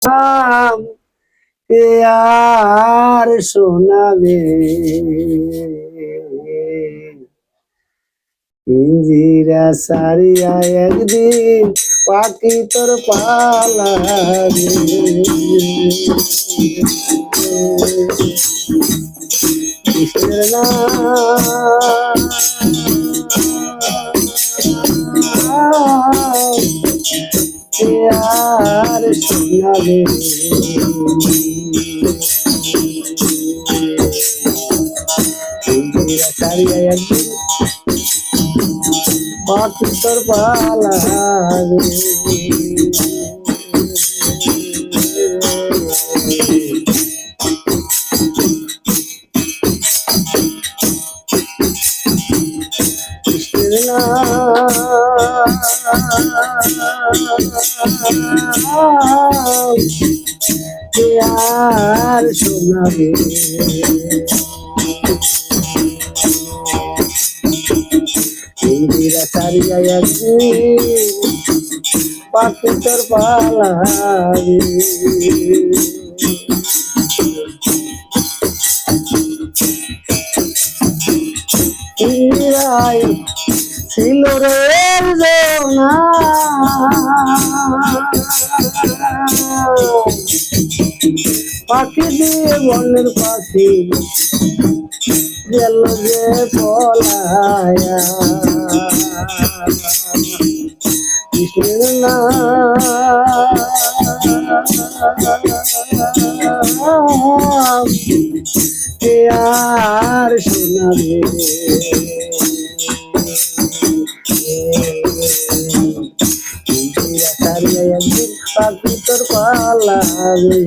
নাম কে আর শোনাবে পিঞ্জিরা সারিয়া একদিন পাখি তোর পালাবে কৃষ্ণের নাম কে আর শোনাবে পিঞ্জিরা সারিয়া একদিন পাখি তোর পালাবে কৃষ্ণের নাম কে আর শোনাবে পিঞ্জিরা সারিয়া একদিন পাখি তোর পালাবে পিঞ্জিরায় ছিল রে জোনা পাখি দিয়ে বনের পাখি গেল যে পলায়া কৃষ্ণের নাম কে আর শোনাবে পিঞ্জিরা সারিয়া একদিন পাখি তোর পালাবে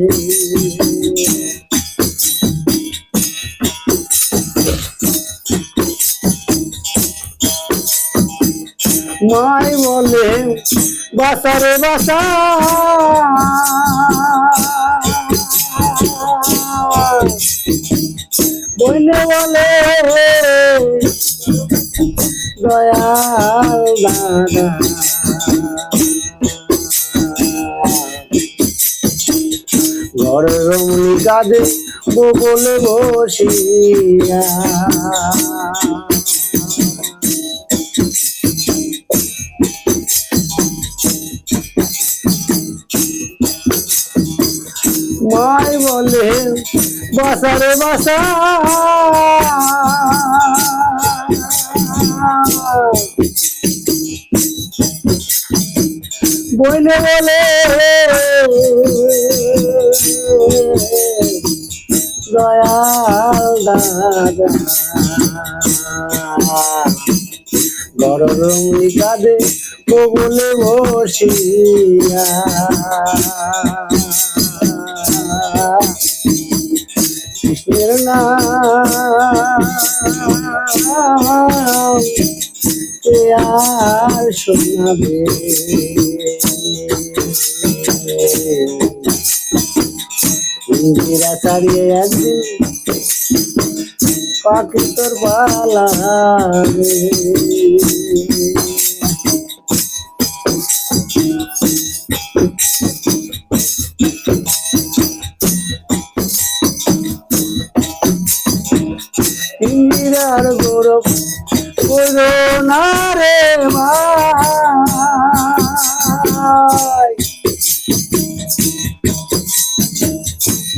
মাই বলে বাসারে বাসা বইলে বলে দয়াল দাদা ঘরের রমণী কাঁদে বলে বসিয়া মাই বলে বাসারে বাসা বইলে বলে দয়াল দাদা বড় রমণী কাঁদে বলে বসিয়া কৃষ্ণের নাম কে আর শোনাবে পিঞ্জিরা সারিয়ে একদিন পাখি তোর পালাবে পিঞ্জিরার গৌরব করো না রে ভাই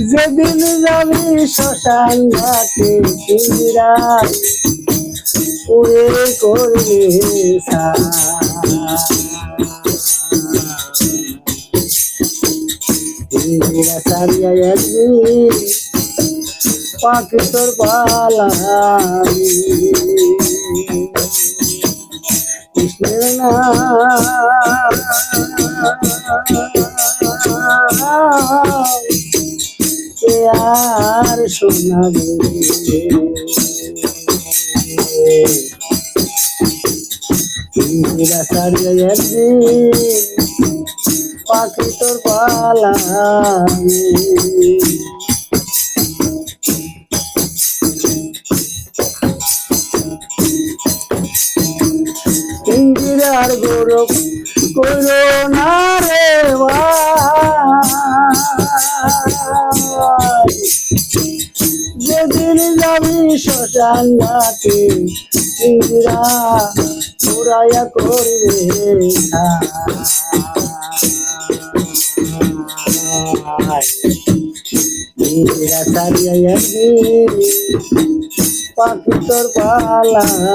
যেদিন যাবি শ্মশান ঘাটে পিঞ্জিরায় উড়ে করবে পিঞ্জিরা সারিয়া একদিন পাখি তোর পালাবে কৃষ্ণের নাম কে আর শোনাবে পিঞ্জিরা সারিয়া একদিন পাখি তোর পালাবে পিঞ্জিরার গৌরব করো না রে ভাই আমি শ্মশান ঘাটে ইন্দিরা পুরাইয়া করবে ইন্দিরা সারিয়া একদিন পাখি তোর পালাবি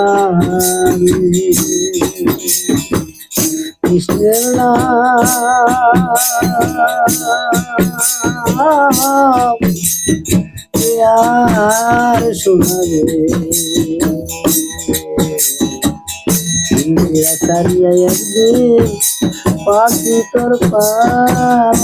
কৃষ্ণের নাম আর শোনাবে ইন্দিরা সারিয়া একদিন পাখি তোর পালাবে।